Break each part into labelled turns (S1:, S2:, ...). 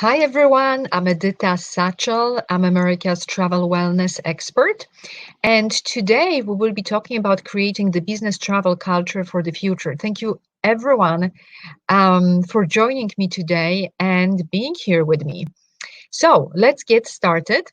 S1: Hi everyone, I'm Edita Satchel. I'm America's travel wellness expert. And today we will be talking about creating the business travel culture for the future. Thank you everyone for joining me today and being here with me. So let's get started.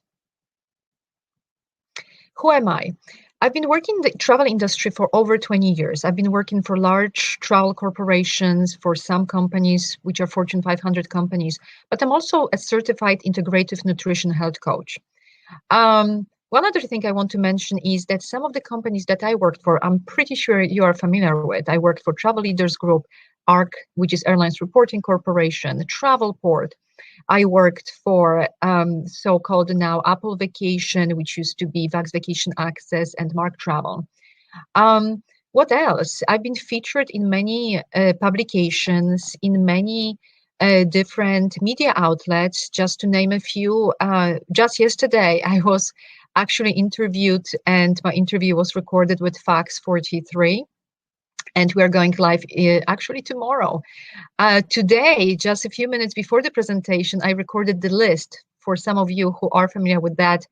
S1: Who am I? I've been working in the travel industry for over 20 years. I've been working for large travel corporations, for some companies, which are Fortune 500 companies, but I'm also a certified integrative nutrition health coach. One other thing I want to mention is that some of the companies that I worked for, I'm pretty sure you are familiar with. I worked for Travel Leaders Group, ARC, which is Airlines Reporting Corporation, Travelport. I worked for so-called now Apple Vacation, which used to be Vax Vacation Access, and Mark Travel. What else? I've been featured in many publications, in many different media outlets, just to name a few. Just yesterday, I was actually interviewed, and my interview was recorded with Fox 43. And we are going live actually tomorrow. Today, just a few minutes before the presentation, I recorded the list for some of you who are familiar with that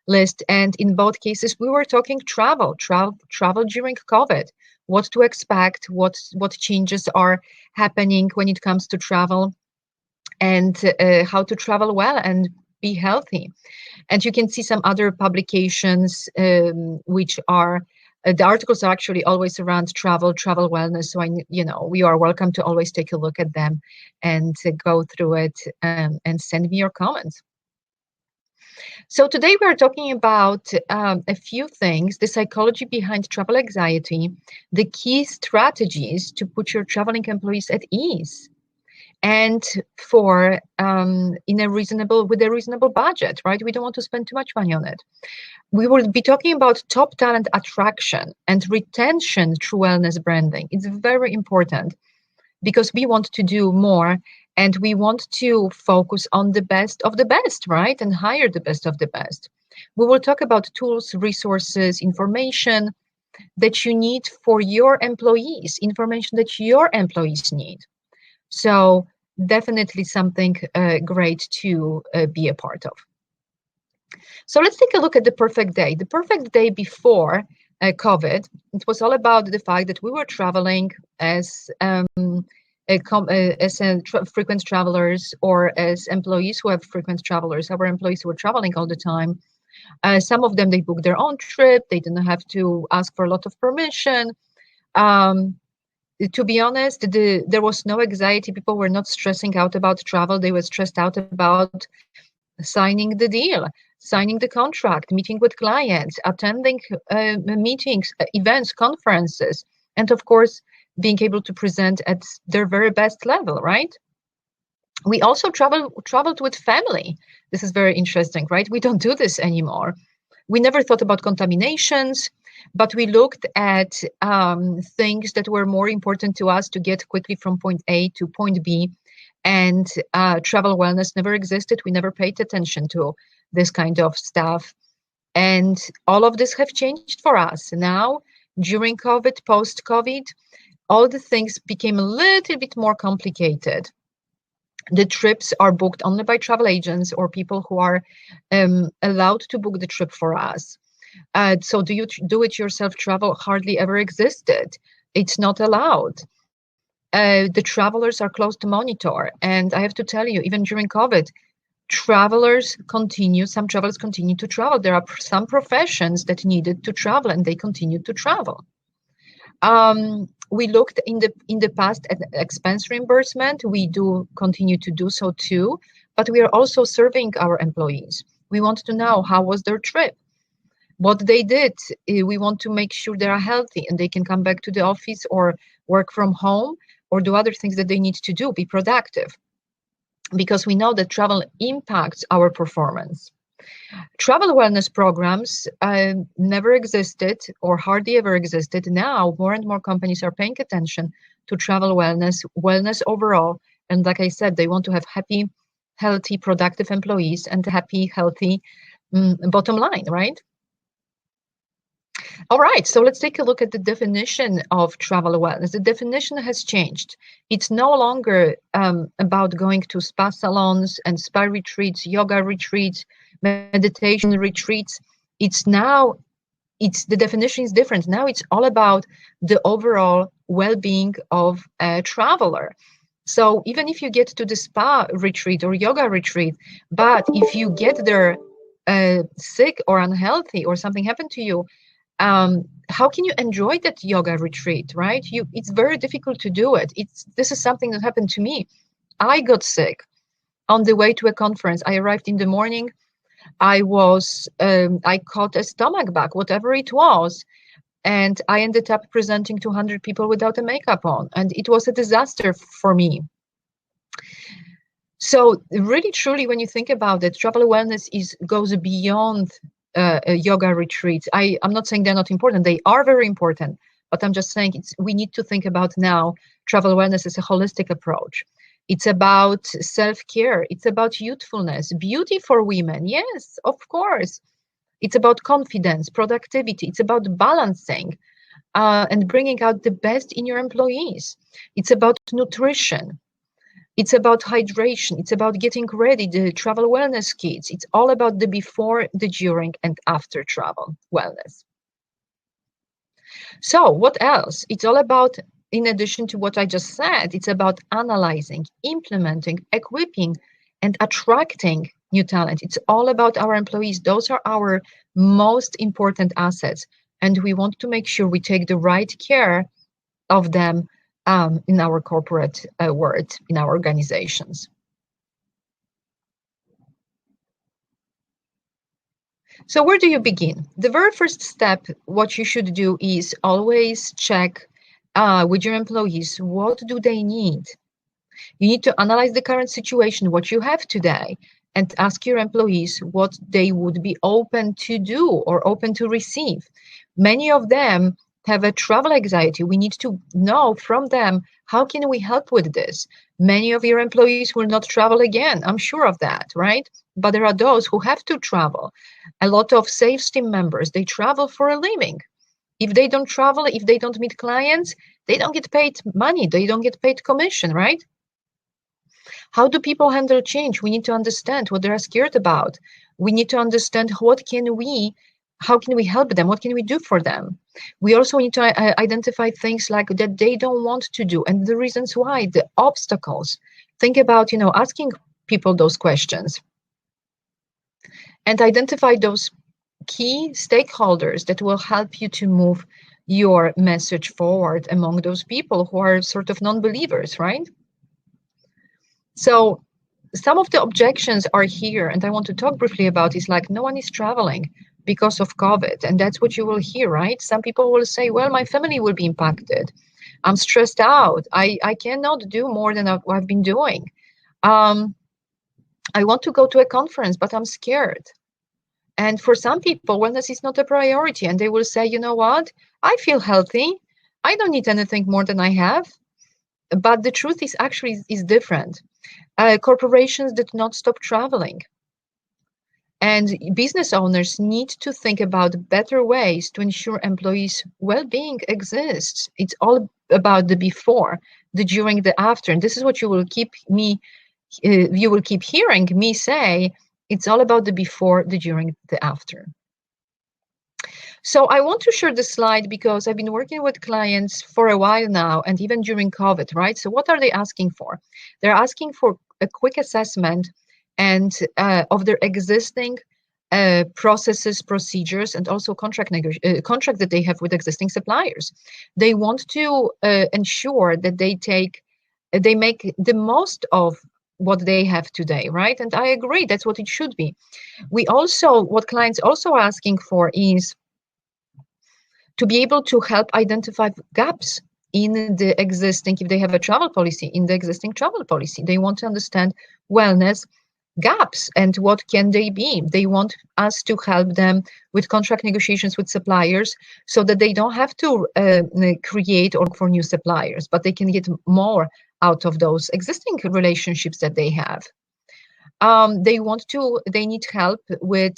S1: list. And in both cases, we were talking travel during COVID, what to expect, what changes are happening when it comes to travel, and how to travel well and be healthy. And you can see some other publications which are the articles are actually always around travel wellness. So we are welcome to always take a look at them and go through it and send me your comments. So today we are talking about a few things: the psychology behind travel anxiety, the key strategies to put your traveling employees at ease, and for with a reasonable budget, right? We don't want to spend too much money on it. We will be talking about top talent attraction and retention through wellness branding. It's very important because we want to do more and we want to focus on the best of the best, right? And hire the best of the best. We will talk about tools, resources, information that you need for your employees, information that your employees need. So definitely something great to be a part of. So let's take a look at the perfect day. The perfect day before COVID, it was all about the fact that we were traveling as frequent travelers, or as employees who have frequent travelers. Our employees were traveling all the time. Some of them, they booked their own trip. They didn't have to ask for a lot of permission. To be honest, there was no anxiety. People were not stressing out about travel. They were stressed out about signing the deal, signing the contract, meeting with clients, attending meetings, events, conferences, and of course, being able to present at their very best level, right? We also traveled with family. This is very interesting, right? We don't do this anymore. We never thought about contaminations, but we looked at things that were more important to us to get quickly from point A to point B. And travel wellness never existed. We never paid attention to this kind of stuff. And all of this have changed for us. Now, during COVID, post-COVID, all the things became a little bit more complicated. The trips are booked only by travel agents or people who are allowed to book the trip for us. So do-it-yourself travel hardly ever existed. It's not allowed. The travelers are close to monitor. And I have to tell you, even during COVID, some travelers continue to travel. There are some professions that needed to travel and they continued to travel. We looked in the past at expense reimbursement. We do continue to do so too, but we are also serving our employees. We want to know how was their trip, what they did. We want to make sure they are healthy and they can come back to the office or work from home or do other things that they need to do, be productive, because we know that travel impacts our performance. Travel wellness programs never existed or hardly ever existed. Now, more and more companies are paying attention to travel wellness overall. And like I said, they want to have happy, healthy, productive employees and a happy, healthy bottom line, right? All right, so let's take a look at the definition of travel wellness. The definition has changed. It's no longer about going to spa salons and spa retreats, yoga retreats, meditation retreats. It's now, the definition is different. Now it's all about the overall well-being of a traveler. So even if you get to the spa retreat or yoga retreat, but if you get there sick or unhealthy or something happened to you, how can you enjoy that yoga retreat, right? It's very difficult to do it. This is something that happened to me. I got sick on the way to a conference. I arrived in the morning. I caught a stomach bug, whatever it was, and I ended up presenting to 100 people without a makeup on, and it was a disaster for me. So really, truly, when you think about it, travel wellness goes beyond yoga retreats. I'm not saying they're not important. They are very important, but I'm just saying we need to think about now travel wellness as a holistic approach. It's about self-care. It's about youthfulness, beauty for women. Yes, of course. It's about confidence, productivity. It's about balancing and bringing out the best in your employees. It's about nutrition. It's about hydration. It's about getting ready, the travel wellness kits. It's all about the before, the during, and after travel wellness. So what else? It's all about, in addition to what I just said, it's about analyzing, implementing, equipping, and attracting new talent. It's all about our employees. Those are our most important assets. And we want to make sure we take the right care of them in our corporate world, in our organizations. So where do you begin? The very first step, what you should do is always check with your employees, what do they need? You need to analyze the current situation, what you have today, and ask your employees what they would be open to do or open to receive. Many of them have a travel anxiety. We need to know from them, how can we help with this? Many of your employees will not travel again. I'm sure of that, right? But there are those who have to travel. A lot of sales team members, they travel for a living. If they don't travel, if they don't meet clients, they don't get paid money. They don't get paid commission, right? How do people handle change? We need to understand what they're scared about. We need to understand how can we help them? What can we do for them? We also need to identify things like that they don't want to do and the reasons why, the obstacles. Think about, asking people those questions and identify those key stakeholders that will help you to move your message forward among those people who are sort of non-believers, right? So some of the objections are here, and I want to talk briefly about is like, no one is traveling because of COVID. And that's what you will hear, right? Some people will say, well, my family will be impacted. I'm stressed out. I cannot do more than I've been doing. I want to go to a conference, but I'm scared. And for some people, wellness is not a priority. And they will say, you know what? I feel healthy. I don't need anything more than I have. But the truth is actually is different. Corporations did not stop traveling. And business owners need to think about better ways to ensure employees' well-being exists. It's all about the before, the during, the after. And this is what you will keep hearing me say. It's all about the before, the during, the after. So I want to share this slide because I've been working with clients for a while now, and even during COVID, right? So what are they asking for? They're asking for a quick assessment and of their existing processes, procedures, and also contract that they have with existing suppliers. They want to ensure that they make the most of what they have today, right? And I agree, that's what it should be. What clients also are asking for is to be able to help identify gaps in the existing, if they have a travel policy, in the existing travel policy. They want to understand wellness gaps and what can they be. They want us to help them with contract negotiations with suppliers so that they don't have to create or look for new suppliers, but they can get more out of those existing relationships that they have. They need help with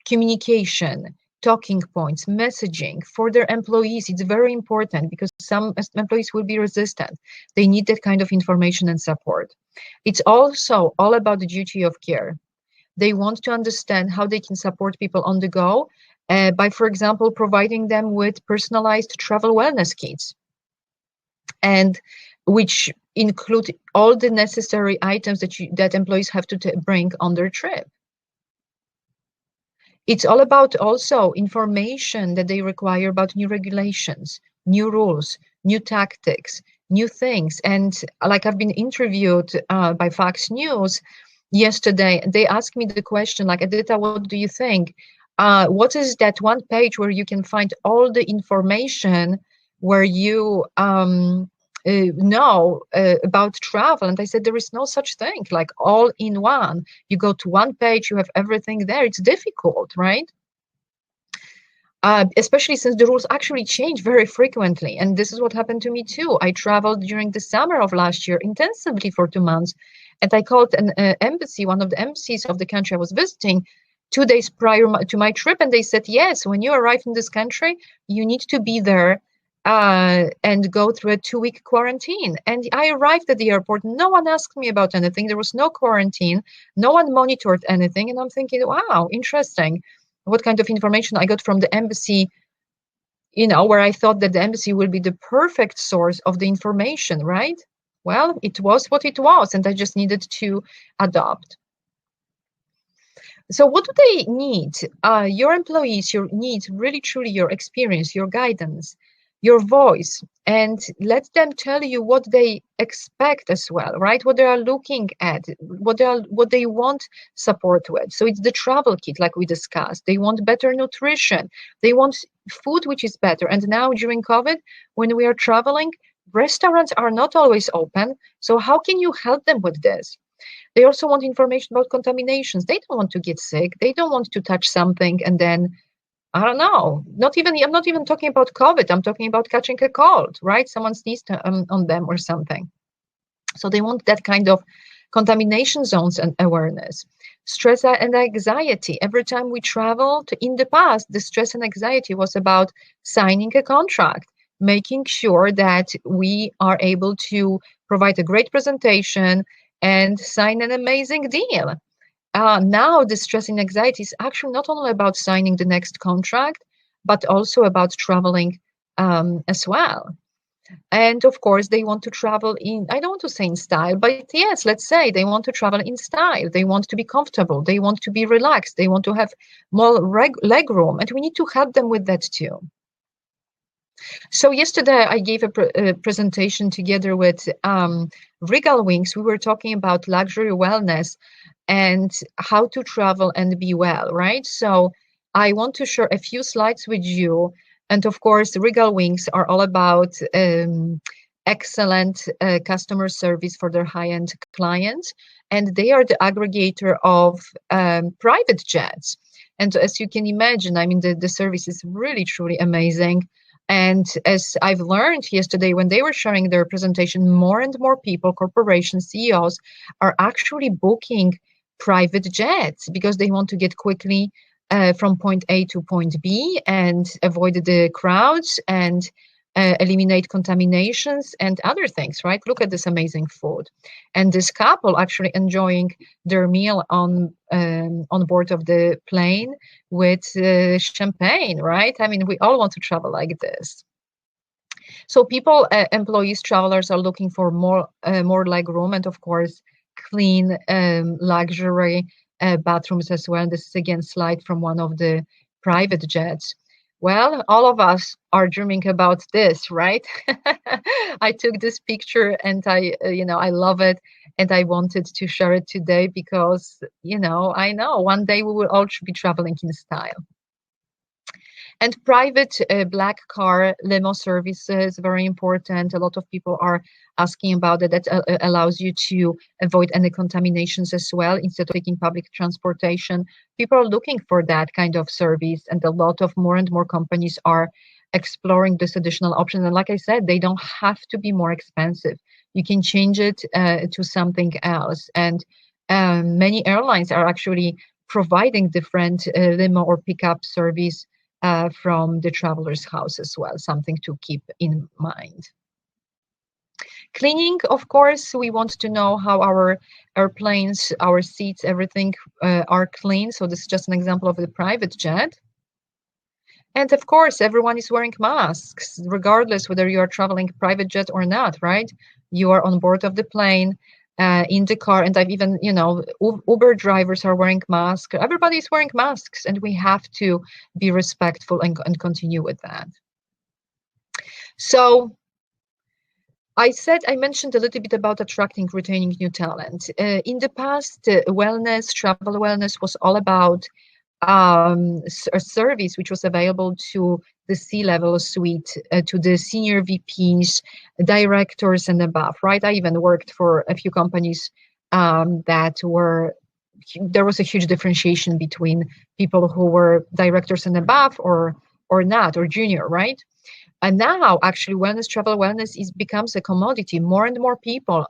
S1: communication, talking points, messaging for their employees. It's very important because some employees will be resistant. They need that kind of information and support. It's also all about the duty of care. They want to understand how they can support people on the go by, for example, providing them with personalized travel wellness kits, and which include all the necessary items that employees have to bring on their trip. It's all about also information that they require about new regulations, new rules, new tactics, new things. And like I've been interviewed by Fox News yesterday, they asked me the question like, Edita, what do you think? What is that one page where you can find all the information where you know about travel? And I said, there is no such thing, like all in one. You go to one page, you have everything there. It's difficult, right? Especially since the rules actually change very frequently. And this is what happened to me too. I traveled during the summer of last year intensively for 2 months. And I called an embassy, one of the embassies of the country I was visiting, 2 days prior to my trip. And they said, yes, when you arrive in this country, you need to be there and go through a 2-week quarantine. And I arrived at the airport. No one asked me about anything. There was no quarantine. No one monitored anything. And I'm thinking, wow, interesting. What kind of information I got from the embassy, where I thought that the embassy will be the perfect source of the information, right? Well, it was what it was, and I just needed to adopt. So what do they need? Your employees, your needs, really truly your experience, your guidance, your voice, and let them tell you what they expect as well, right? What they are looking at, what they want support with. So it's the travel kit, like we discussed. They want better nutrition. They want food which is better. And now during COVID, when we are traveling, restaurants are not always open. So how can you help them with this? They also want information about contaminations. They don't want to get sick. They don't want to touch something and then, I don't know, I'm not even talking about COVID. I'm talking about catching a cold, right? Someone sneezed on them or something. So they want that kind of contamination zones and awareness. Stress and anxiety. Every time we traveled in the past, the stress and anxiety was about signing a contract, making sure that we are able to provide a great presentation and sign an amazing deal. Now the stress and anxiety is actually not only about signing the next contract, but also about traveling as well. And of course, they want to travel in, I don't want to say in style, but yes, let's say they want to travel in style. They want to be comfortable. They want to be relaxed. They want to have more leg room. And we need to help them with that too. So yesterday I gave a presentation together with Regal Wings. We were talking about luxury wellness and how to travel and be well, right? So I want to share a few slides with you. And of course, Regal Wings are all about excellent customer service for their high-end clients. And they are the aggregator of private jets. And as you can imagine, I mean, the service is really, truly amazing. And as I've learned yesterday, when they were sharing their presentation, more and more people, corporations, CEOs, are actually booking private jets because they want to get quickly from point A to point B and avoid the crowds and eliminate contaminations and other things, right? Look at this amazing food. And this couple actually enjoying their meal on board of the plane with champagne, right? I mean, we all want to travel like this. So people, employees, travelers are looking for more leg room and of course, clean luxury bathrooms as well. And this is again slide from one of the private jets. Well, all of us are dreaming about this, right? I took this picture and I love it. And I wanted to share it today because, I know one day we will all be traveling in style. And private black car limo services, very important. A lot of people are asking about it. That allows you to avoid any contaminations as well instead of taking public transportation. People are looking for that kind of service, and a lot of more and more companies are exploring this additional option. And like I said, they don't have to be more expensive. You can change it to something else. And many airlines are actually providing different limo or pickup service from the traveler's house as well, something to keep in mind. Cleaning, of course, we want to know how our airplanes, our seats, everything are clean. So this is just an example of the private jet. And of course, everyone is wearing masks, regardless whether you are traveling private jet or not, right? You are on board of the plane, in the car, and I've even, Uber drivers are wearing masks. Everybody's wearing masks, and we have to be respectful and continue with that. So I mentioned a little bit about attracting, retaining new talent. In the past, travel wellness was all about a service which was available to the C-level suite, to the senior VPs, directors, and above, right? I even worked for a few companies there was a huge differentiation between people who were directors and above or not, or junior, right? And now, actually, travel wellness becomes a commodity. More and more people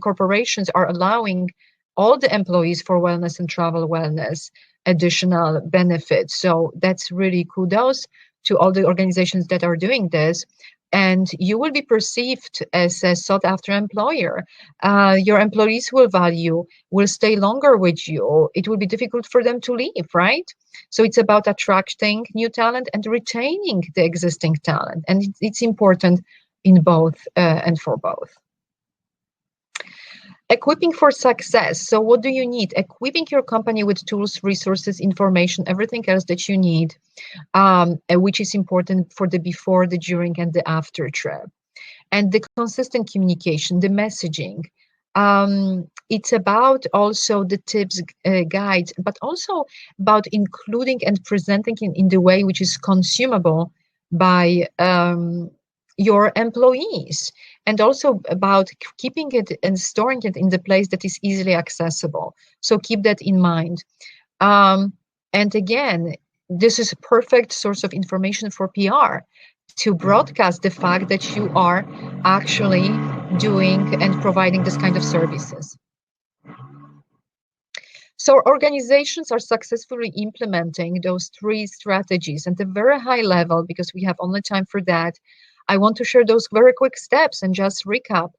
S1: corporations are allowing all the employees for wellness and travel wellness additional benefits. So that's really kudos to all the organizations that are doing this. And you will be perceived as a sought-after employer. Your employees will stay longer with you. It will be difficult for them to leave, right? So it's about attracting new talent and retaining the existing talent. And it's important in both and for both. Equipping for success. So what do you need? Equipping your company with tools, resources, information, everything else that you need, which is important for the before, the during, and the after trip. And the consistent communication, the messaging. It's about also the tips, guides, but also about including and presenting in the way which is consumable by your employees, and also about keeping it and storing it in the place that is easily accessible. So keep that in mind. And again, this is a perfect source of information for PR to broadcast the fact that you are actually doing and providing this kind of services. So organizations are successfully implementing those 3 strategies at a very high level. Because we have only time for that, I want to share those very quick steps and just recap.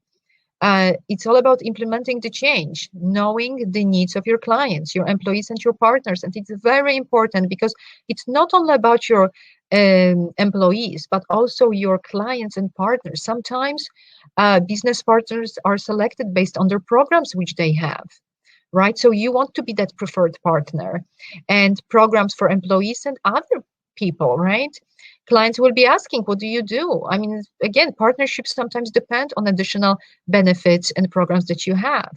S1: It's all about implementing the change, knowing the needs of your clients, your employees, and your partners. And it's very important because it's not only about your employees, but also your clients and partners. Sometimes business partners are selected based on their programs which they have, right? So you want to be that preferred partner, and programs for employees and other people, right? Clients will be asking, what do you do? I mean, again, partnerships sometimes depend on additional benefits and programs that you have.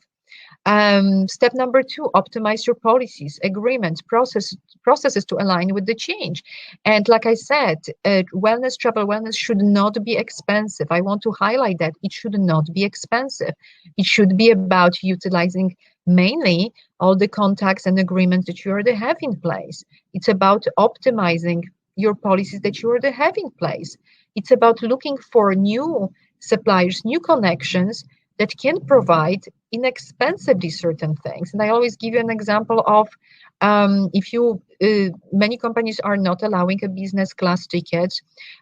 S1: Step number 2, optimize your policies, agreements, processes to align with the change. And like I said, travel wellness should not be expensive. I want to highlight that it should not be expensive. It should be about utilizing mainly all the contacts and agreements that you already have in place. It's about optimizing your policies that you already have in place. It's about looking for new suppliers, new connections that can provide inexpensively certain things. And I always give you an example of many companies are not allowing a business class ticket,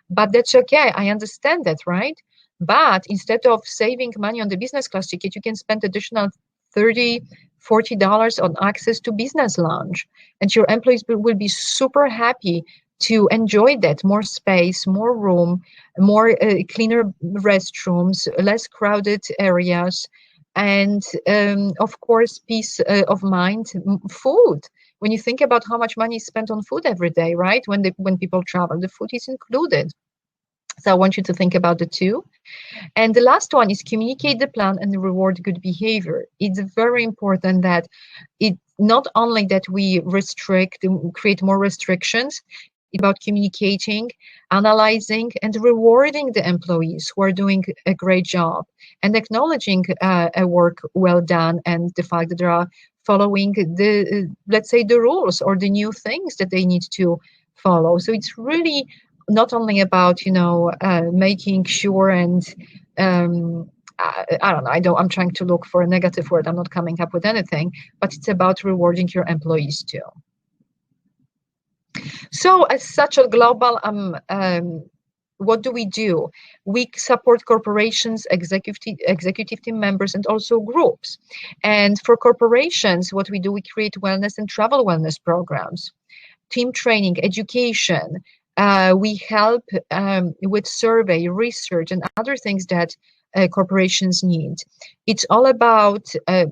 S1: but that's okay. I understand that, right? But instead of saving money on the business class ticket, you can spend additional $30, $40 on access to business lounge. And your employees will be super happy to enjoy that. More space, more room, more cleaner restrooms, less crowded areas, and of course, peace of mind, food. When you think about how much money is spent on food every day, right? When people travel, the food is included. So I want you to think about the 2. And the last one is communicate the plan and reward good behavior. It's very important that it not only that we create more restrictions. It's about communicating, analyzing, and rewarding the employees who are doing a great job, and acknowledging a work well done, and the fact that they are following let's say, the rules or the new things that they need to follow. So it's really not only about making sure and I don't know. I'm trying to look for a negative word. I'm not coming up with anything, but it's about rewarding your employees too. So as such a global what do? We support corporations, executive team members, and also groups. And for corporations, what we do, we create wellness and travel wellness programs, team training, education. We help with survey, research, and other things that corporations need. It's all about,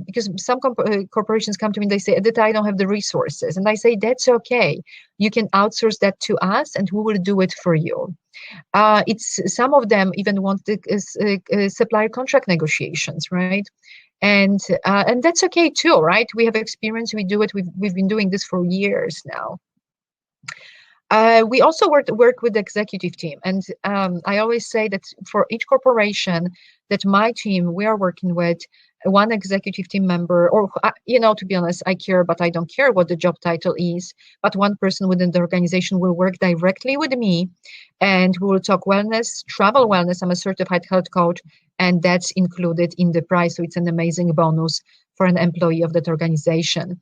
S1: because some corporations come to me and they say, Edita, I don't have the resources. And I say, that's okay. You can outsource that to us and we will do it for you. It's some of them even want the supplier contract negotiations, right? And that's okay too, right? We have experience. We do it. We've been doing this for years now. We also work with the executive team, and I always say that for each corporation that my team we are working with, one executive team member, or to be honest, I care, but I don't care what the job title is. But one person within the organization will work directly with me, and we will talk wellness, travel wellness. I'm a certified health coach, and that's included in the price. So it's an amazing bonus for an employee of that organization.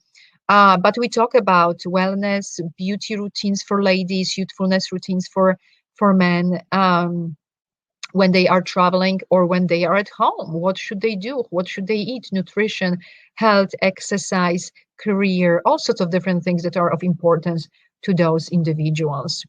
S1: But we talk about wellness, beauty routines for ladies, youthfulness routines for men, when they are traveling or when they are at home. What should they do? What should they eat? Nutrition, health, exercise, career, all sorts of different things that are of importance to those individuals.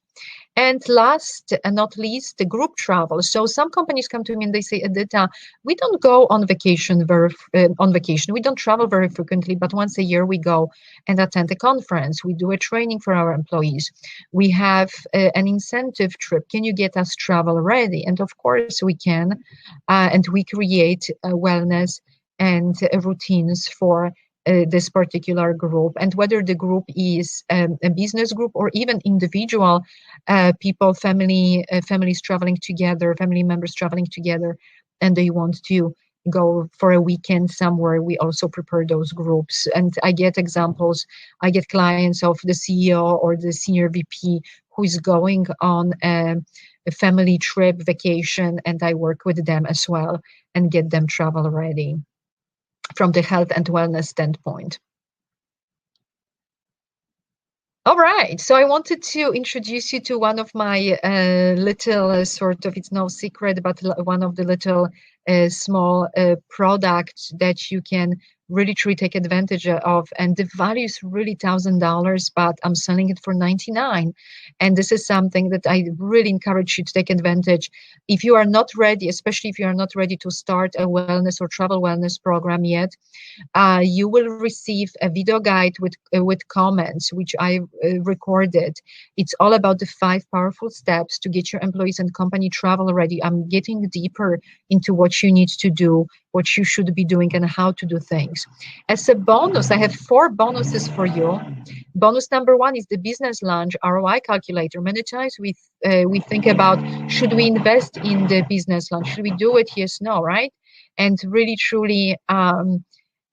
S1: And last and not least, the group travel. So some companies come to me and they say, Edita, we don't go on vacation We don't travel very frequently, but once a year we go and attend a conference. We do a training for our employees. We have an incentive trip. Can you get us travel ready? And of course we can. And we create wellness and routines for this particular group, and whether the group is a business group or even individual people, families traveling together, family members traveling together, and they want to go for a weekend somewhere, we also prepare those groups. And I get examples, I get clients of the CEO or the senior VP who is going on a family trip vacation, and I work with them as well and get them travel ready from the health and wellness standpoint. All right, so I wanted to introduce you to one of my little sort of, it's no secret, but one of the little small products that you can really truly take advantage of. And the value is really $1,000, but I'm selling it for $99. And this is something that I really encourage you to take advantage. If you are not ready, especially if you are not ready to start a wellness or travel wellness program yet, you will receive a video guide with comments, which I recorded. It's all about the 5 powerful steps to get your employees and company travel ready. I'm getting deeper into what you need to do, what you should be doing, and how to do things. As a bonus, I have 4 bonuses for you. Bonus number 1 is the Business Lunch ROI calculator. Many times we think about, should we invest in the Business Lunch? Should we do it? Yes, no, right? And really, truly,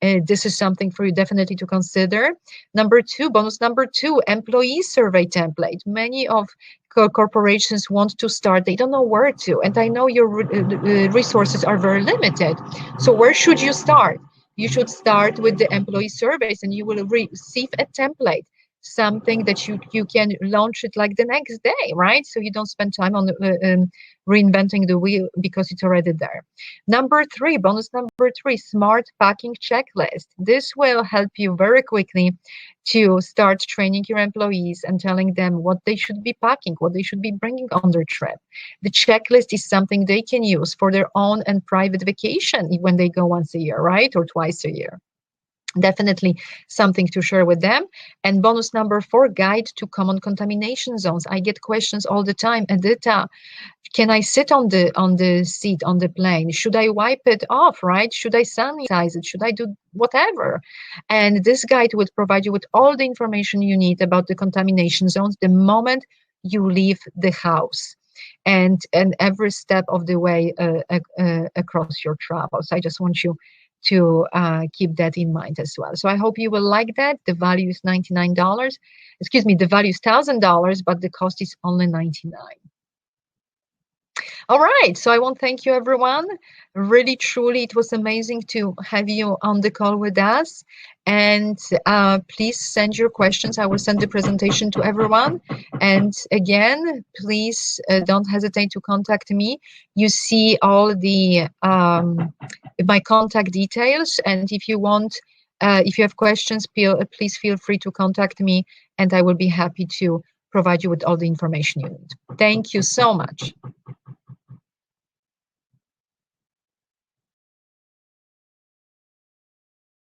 S1: this is something for you definitely to consider. Bonus number 2, employee survey template. Many of corporations want to start, they don't know where to, and I know your resources are very limited. So where should you start? You should start with the employee surveys, and you will receive a template, something that you can launch it like the next day, right? So you don't spend time on reinventing the wheel because it's already there. Bonus number 3, smart packing checklist. This will help you very quickly to start training your employees and telling them what they should be packing, what they should be bringing on their trip. The checklist is something they can use for their own and private vacation when they go once a year, right? Or twice a year. Definitely something to share with them. And bonus number 4, guide to common contamination zones. I get questions all the time. Edita, can I sit on the seat on the plane? Should I wipe it off, right? Should I sanitize it? Should I do whatever? And this guide would provide you with all the information you need about the contamination zones the moment you leave the house, and every step of the way across your travels. I just want you to keep that in mind as well. So I hope you will like that. The value is $99. Excuse me, the value is $1,000, but the cost is only $99. All right. So I want to thank you, everyone. Really, truly, it was amazing to have you on the call with us. And please send your questions. I will send the presentation to everyone. And again, please don't hesitate to contact me. You see all the my contact details. And if you want, if you have questions, please feel free to contact me, and I will be happy to provide you with all the information you need. Thank you so much.